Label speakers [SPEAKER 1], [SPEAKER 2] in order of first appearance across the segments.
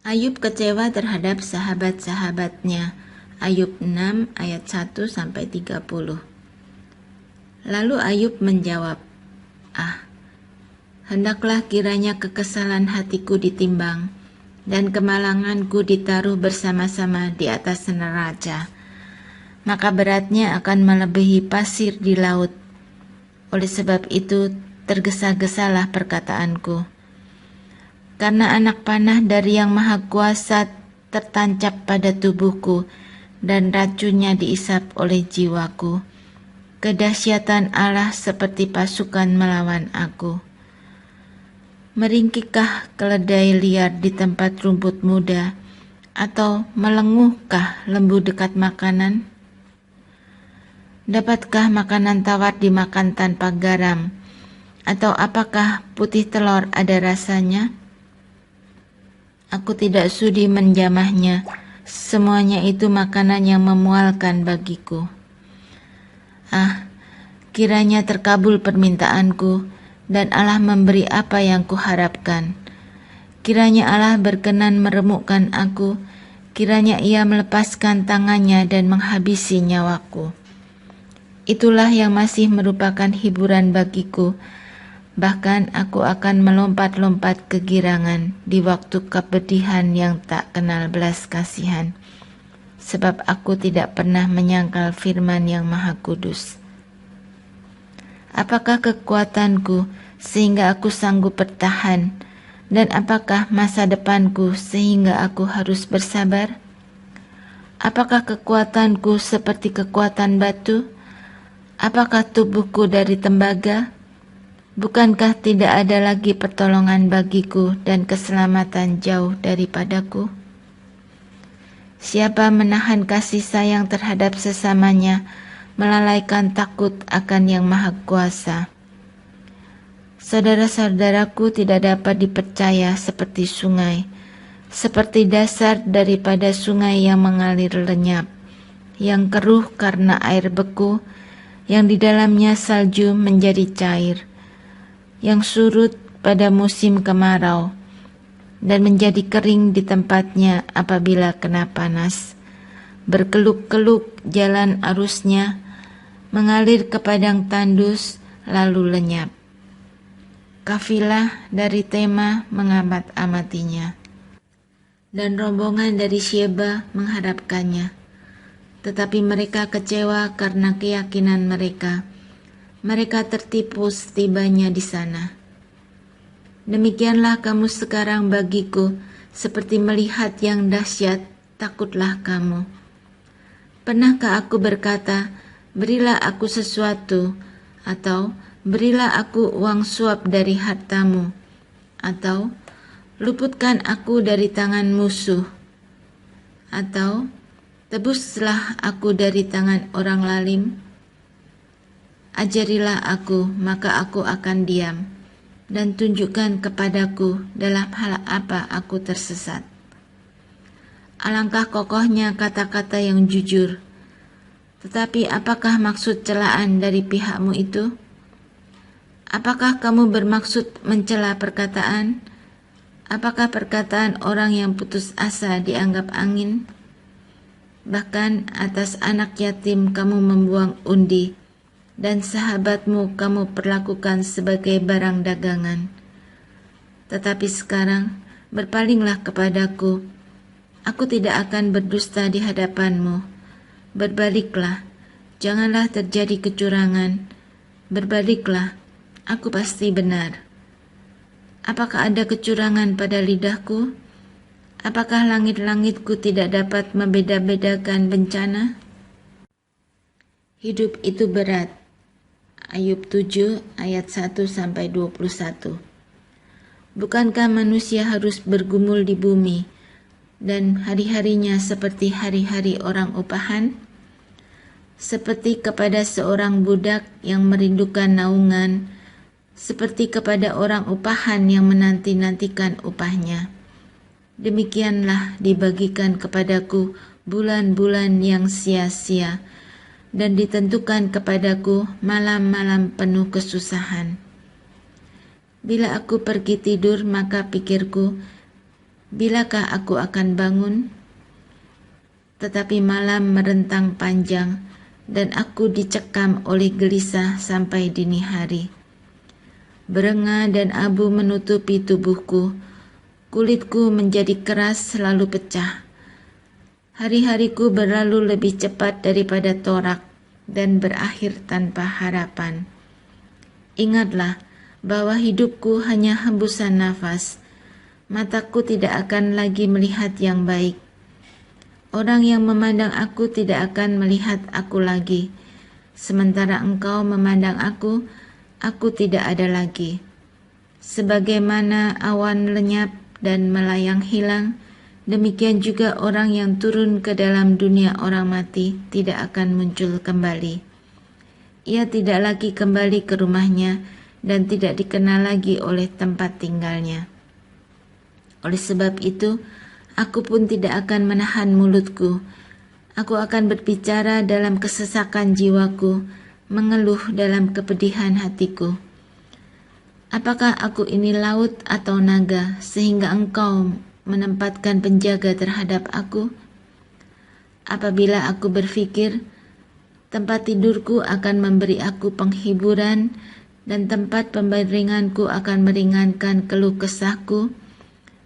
[SPEAKER 1] Ayub kecewa terhadap sahabat-sahabatnya. Ayub 6 ayat 1-30. Lalu Ayub menjawab, hendaklah kiranya kekesalan hatiku ditimbang, dan kemalanganku ditaruh bersama-sama di atas neraca. Maka beratnya akan melebihi pasir di laut. Oleh sebab itu, tergesa-gesalah perkataanku. Karena anak panah dari Yang Maha Kuasa tertancap pada tubuhku, dan racunnya diisap oleh jiwaku. Kedahsyatan Allah seperti pasukan melawan aku. Meringkikkah keledai liar di tempat rumput muda, atau melenguhkah lembu dekat makanan? Dapatkah makanan tawar dimakan tanpa garam, atau apakah putih telur ada rasanya? Aku tidak sudi menjamahnya, semuanya itu makanan yang memualkan bagiku. Kiranya terkabul permintaanku, dan Allah memberi apa yang kuharapkan. Kiranya Allah berkenan meremukkan aku, kiranya Ia melepaskan tangannya dan menghabisi nyawaku. Itulah yang masih merupakan hiburan bagiku, bahkan aku akan melompat-lompat kegirangan di waktu kepedihan yang tak kenal belas kasihan, sebab aku tidak pernah menyangkal firman Yang Maha Kudus. Apakah kekuatanku sehingga aku sanggup bertahan, dan apakah masa depanku sehingga aku harus bersabar? Apakah kekuatanku seperti kekuatan batu? Apakah tubuhku dari tembaga? Bukankah tidak ada lagi pertolongan bagiku dan keselamatan jauh daripadaku? Siapa menahan kasih sayang terhadap sesamanya, melalaikan takut akan Yang Maha Kuasa? Saudara-saudaraku tidak dapat dipercaya seperti sungai, seperti dasar daripada sungai yang mengalir lenyap, yang keruh karena air beku, yang di dalamnya salju menjadi cair, yang surut pada musim kemarau, dan menjadi kering di tempatnya apabila kena panas. Berkeluk-keluk jalan arusnya, mengalir ke padang tandus, lalu lenyap. Kafilah dari Tema mengamat-amatinya, dan rombongan dari Sheba mengharapkannya. Tetapi mereka kecewa karena keyakinan mereka. Mereka tertipu setibanya di sana. Demikianlah kamu sekarang bagiku, seperti melihat yang dahsyat, takutlah kamu. Pernahkah aku berkata, berilah aku sesuatu, atau berilah aku uang suap dari hartamu, atau luputkan aku dari tangan musuh, atau tebuslah aku dari tangan orang lalim? Ajarilah aku, maka aku akan diam, dan tunjukkan kepadaku dalam hal apa aku tersesat. Alangkah kokohnya kata-kata yang jujur, tetapi apakah maksud celaan dari pihakmu itu? Apakah kamu bermaksud mencela perkataan? Apakah perkataan orang yang putus asa dianggap angin? Bahkan atas anak yatim kamu membuang undi, dan sahabatmu kamu perlakukan sebagai barang dagangan. Tetapi sekarang berpalinglah kepadaku, aku tidak akan berdusta di hadapanmu. Berbaliklah, janganlah terjadi kecurangan. Berbaliklah, aku pasti benar. Apakah ada kecurangan pada lidahku? Apakah langit-langitku tidak dapat membeda-bedakan bencana? Hidup itu berat. Ayub 7 ayat 1-21. Bukankah manusia harus bergumul di bumi, dan hari-harinya seperti hari-hari orang upahan? Seperti kepada seorang budak yang merindukan naungan, seperti kepada orang upahan yang menanti-nantikan upahnya. Demikianlah dibagikan kepadaku bulan-bulan yang sia-sia, dan ditentukan kepadaku malam-malam penuh kesusahan. Bila aku pergi tidur, maka pikirku, Bilakah aku akan bangun? Tetapi malam merentang panjang, dan aku dicekam oleh gelisah sampai dini hari. Berenga dan abu menutupi tubuhku, kulitku menjadi keras lalu pecah. Hari-hariku berlalu lebih cepat daripada torak dan berakhir tanpa harapan. Ingatlah bahwa hidupku hanya hembusan nafas. Mataku tidak akan lagi melihat yang baik. Orang yang memandang aku tidak akan melihat aku lagi. Sementara engkau memandang aku tidak ada lagi. Sebagaimana awan lenyap dan melayang hilang, demikian juga orang yang turun ke dalam dunia orang mati tidak akan muncul kembali. Ia tidak lagi kembali ke rumahnya dan tidak dikenal lagi oleh tempat tinggalnya. Oleh sebab itu, aku pun tidak akan menahan mulutku. Aku akan berbicara dalam kesesakan jiwaku, mengeluh dalam kepedihan hatiku. Apakah aku ini laut atau naga, sehingga engkau menempatkan penjaga terhadap aku? Apabila aku berpikir, tempat tidurku akan memberi aku penghiburan, dan tempat pembaringanku akan meringankan keluh kesahku,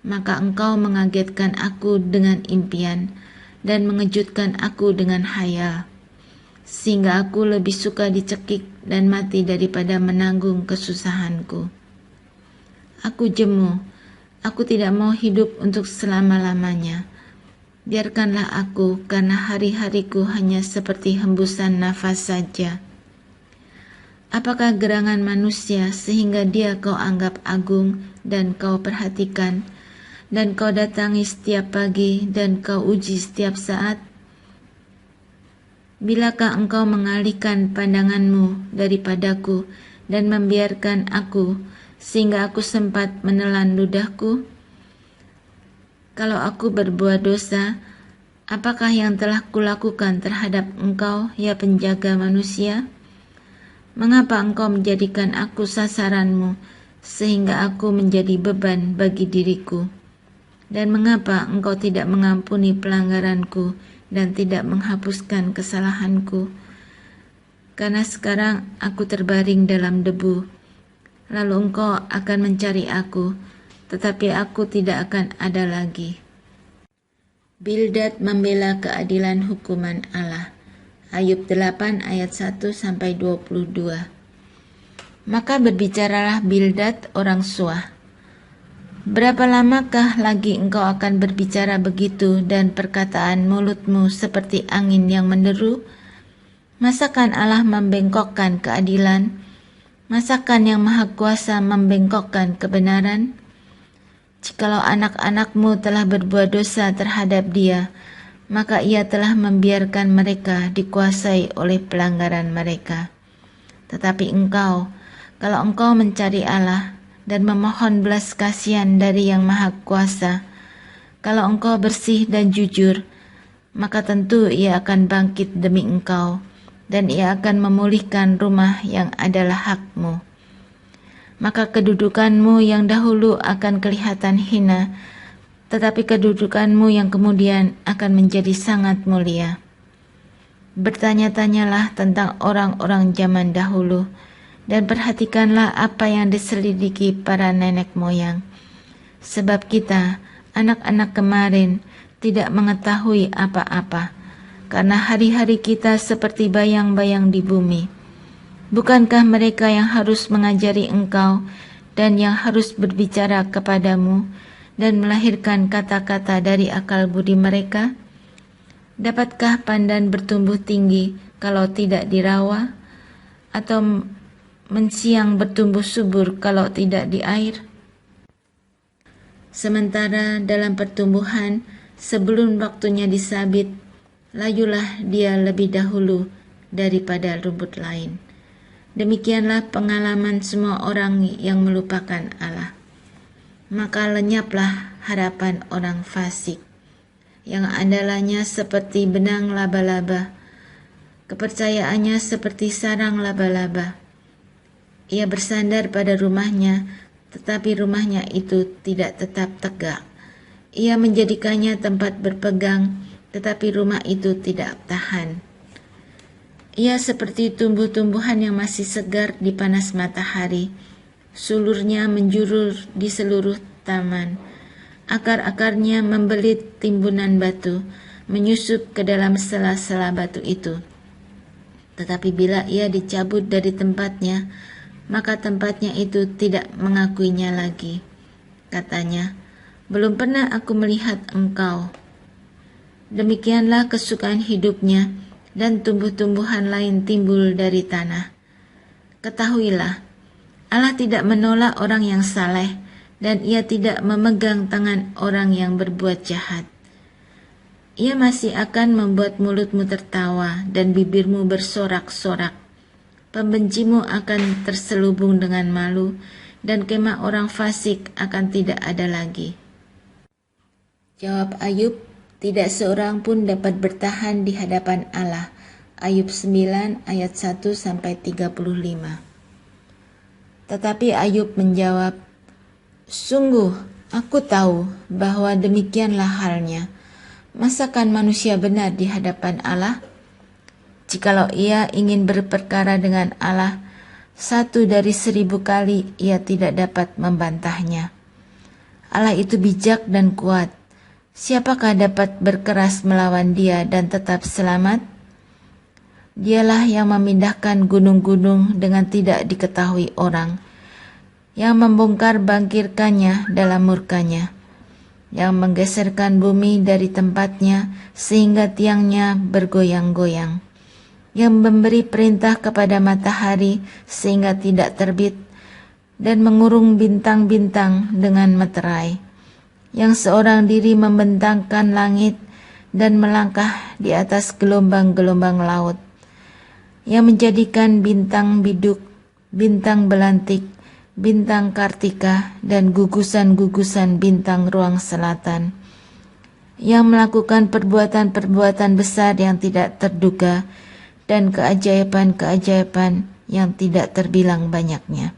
[SPEAKER 1] maka engkau mengagetkan aku dengan impian dan mengejutkan aku dengan khayal, sehingga aku lebih suka dicekik dan mati daripada menanggung kesusahanku. Aku jemu, aku tidak mau hidup untuk selama-lamanya. Biarkanlah aku, karena hari-hariku hanya seperti hembusan nafas saja. Apakah gerangan manusia sehingga dia kau anggap agung dan kau perhatikan, dan kau datangi setiap pagi dan kau uji setiap saat? Bilakah engkau mengalihkan pandanganmu daripadaku dan membiarkan aku sehingga aku sempat menelan ludahku? Kalau aku berbuat dosa, apakah yang telah kulakukan terhadap engkau, ya penjaga manusia? Mengapa engkau menjadikan aku sasaranmu sehingga aku menjadi beban bagi diriku? Dan mengapa engkau tidak mengampuni pelanggaranku dan tidak menghapuskan kesalahanku? Karena sekarang aku terbaring dalam debu, lalu engkau akan mencari aku, tetapi aku tidak akan ada lagi. Bildad membela keadilan hukuman Allah. Ayub 8 ayat 1-22. Maka berbicaralah Bildad orang Suah. Berapa lamakah lagi engkau akan berbicara begitu dan perkataan mulutmu seperti angin yang menderu? Masakan Allah membengkokkan keadilan? Masakan yang Maha Kuasa membengkokkan kebenaran? Jikalau anak-anakmu telah berbuat dosa terhadap Dia, maka Ia telah membiarkan mereka dikuasai oleh pelanggaran mereka. Tetapi engkau, kalau engkau mencari Allah dan memohon belas kasihan dari Yang Maha Kuasa, kalau engkau bersih dan jujur, maka tentu Ia akan bangkit demi engkau, dan Ia akan memulihkan rumah yang adalah hakmu. Maka kedudukanmu yang dahulu akan kelihatan hina, tetapi kedudukanmu yang kemudian akan menjadi sangat mulia. Bertanya-tanyalah tentang orang-orang zaman dahulu, dan perhatikanlah apa yang diselidiki para nenek moyang. Sebab kita, anak-anak kemarin, tidak mengetahui apa-apa, karena hari-hari kita seperti bayang-bayang di bumi. Bukankah mereka yang harus mengajari engkau dan yang harus berbicara kepadamu dan melahirkan kata-kata dari akal budi mereka? Dapatkah pandan bertumbuh tinggi kalau tidak dirawa, atau mensiang bertumbuh subur kalau tidak di air? Sementara dalam pertumbuhan, sebelum waktunya disabit, layulah dia lebih dahulu daripada rumput lain. Demikianlah pengalaman semua orang yang melupakan Allah. Maka lenyaplah harapan orang fasik, yang andalanya seperti benang laba-laba, kepercayaannya seperti sarang laba-laba. Ia bersandar pada rumahnya, tetapi rumahnya itu tidak tetap tegak. Ia menjadikannya tempat berpegang, tetapi rumah itu tidak tahan. Ia seperti tumbuh-tumbuhan yang masih segar di panas matahari. Sulurnya menjulur di seluruh taman. Akar-akarnya membelit timbunan batu, menyusup ke dalam sela-sela batu itu. Tetapi bila ia dicabut dari tempatnya, maka tempatnya itu tidak mengakuinya lagi. Katanya, "Belum pernah aku melihat engkau." Demikianlah kesukaan hidupnya, dan tumbuh-tumbuhan lain timbul dari tanah. Ketahuilah, Allah tidak menolak orang yang saleh, dan Ia tidak memegang tangan orang yang berbuat jahat. Ia masih akan membuat mulutmu tertawa dan bibirmu bersorak-sorak. Pembencimu akan terselubung dengan malu, dan kemah orang fasik akan tidak ada lagi. Jawab Ayub, "Tidak seorang pun dapat bertahan di hadapan Allah." Ayub 9 ayat 1-35. Tetapi Ayub menjawab, "Sungguh, aku tahu bahwa demikianlah halnya. Masakan manusia benar di hadapan Allah? Jikalau ia ingin berperkara dengan Allah, 1 dari 1000 kali ia tidak dapat membantahnya. Allah itu bijak dan kuat. Siapakah dapat berkeras melawan Dia dan tetap selamat? Dialah yang memindahkan gunung-gunung dengan tidak diketahui orang, yang membongkar bangkirkannya dalam murkanya, yang menggeserkan bumi dari tempatnya sehingga tiangnya bergoyang-goyang, yang memberi perintah kepada matahari sehingga tidak terbit, dan mengurung bintang-bintang dengan meterai, yang seorang diri membentangkan langit dan melangkah di atas gelombang-gelombang laut, yang menjadikan bintang biduk, bintang belantik, bintang kartika, dan gugusan-gugusan bintang ruang selatan, yang melakukan perbuatan-perbuatan besar yang tidak terduga, dan keajaiban-keajaiban yang tidak terbilang banyaknya.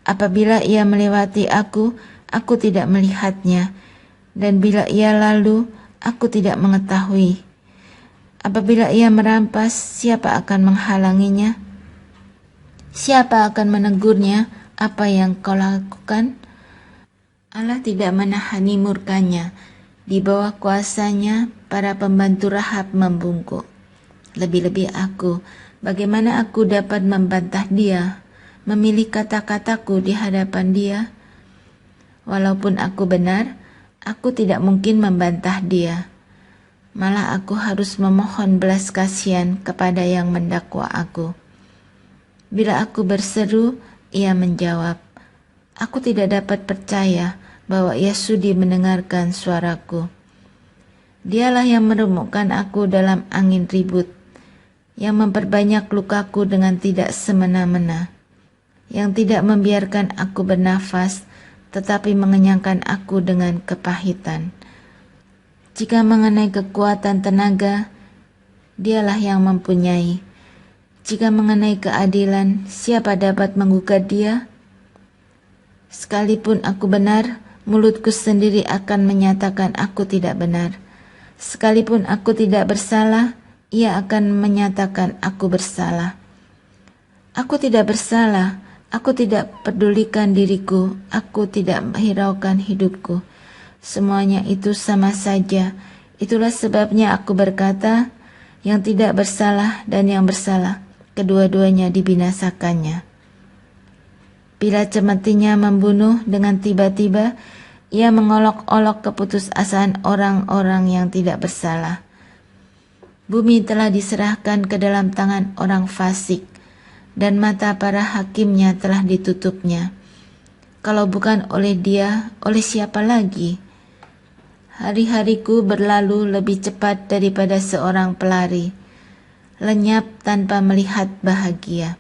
[SPEAKER 1] Apabila ia melewati aku tidak melihatnya, dan bila ia lalu, aku tidak mengetahui. Apabila ia merampas, siapa akan menghalanginya? Siapa akan menegurnya apa yang kau lakukan? Allah tidak menahani murkanya. Di bawah kuasanya, para pembantu Rahab membungkuk. Lebih-lebih aku, bagaimana aku dapat membantah dia, memilih kata-kataku di hadapan dia? Walaupun aku benar, aku tidak mungkin membantah dia. Malah aku harus memohon belas kasihan kepada yang mendakwa aku. Bila aku berseru, ia menjawab. Aku tidak dapat percaya bahwa ia sudi mendengarkan suaraku. Dialah yang meremukkan aku dalam angin ribut, yang memperbanyak lukaku dengan tidak semena-mena, yang tidak membiarkan aku bernafas, tetapi mengenyangkan aku dengan kepahitan. Jika mengenai kekuatan tenaga, dialah yang mempunyai. Jika mengenai keadilan, siapa dapat menggugat dia? Sekalipun aku benar, mulutku sendiri akan menyatakan aku tidak benar. Sekalipun aku tidak bersalah, ia akan menyatakan aku bersalah. Aku tidak bersalah, aku tidak pedulikan diriku, aku tidak hiraukan hidupku. Semuanya itu sama saja. Itulah sebabnya aku berkata, yang tidak bersalah dan yang bersalah, kedua-duanya dibinasakannya. Bila cemetinya membunuh dengan tiba-tiba, ia mengolok-olok keputusasaan orang-orang yang tidak bersalah. Bumi telah diserahkan ke dalam tangan orang fasik, dan mata para hakimnya telah ditutupnya. Kalau bukan oleh dia, oleh siapa lagi? Hari-hariku berlalu lebih cepat daripada seorang pelari, lenyap tanpa melihat bahagia.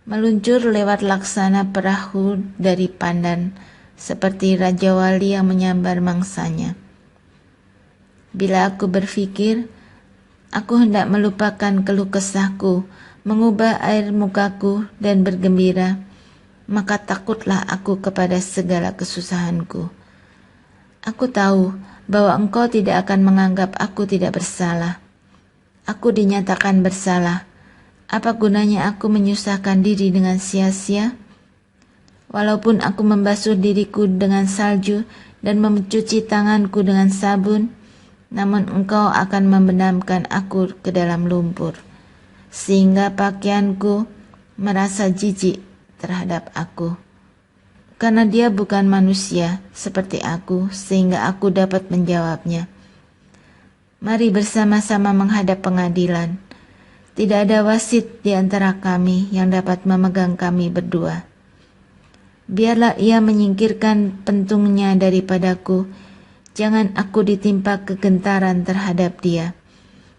[SPEAKER 1] Meluncur lewat laksana perahu dari pandan, seperti Raja Wali yang menyambar mangsanya. Bila aku berpikir, aku hendak melupakan keluh kesahku, mengubah air mukaku dan bergembira, maka takutlah aku kepada segala kesusahanku. Aku tahu bahwa Engkau tidak akan menganggap aku tidak bersalah. Aku dinyatakan bersalah. Apa gunanya aku menyusahkan diri dengan sia-sia? Walaupun aku membasuh diriku dengan salju dan mencuci tanganku dengan sabun, namun Engkau akan membenamkan aku ke dalam lumpur, sehingga pakaianku merasa jijik terhadap aku. Karena dia bukan manusia seperti aku, sehingga aku dapat menjawabnya. Mari bersama-sama menghadap pengadilan. Tidak ada wasit di antara kami yang dapat memegang kami berdua. Biarlah ia menyingkirkan pentungnya daripadaku. Jangan aku ditimpa kegentaran terhadap dia.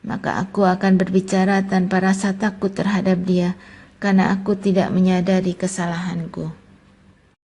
[SPEAKER 1] Maka aku akan berbicara tanpa rasa takut terhadap dia, karena aku tidak menyadari kesalahanku.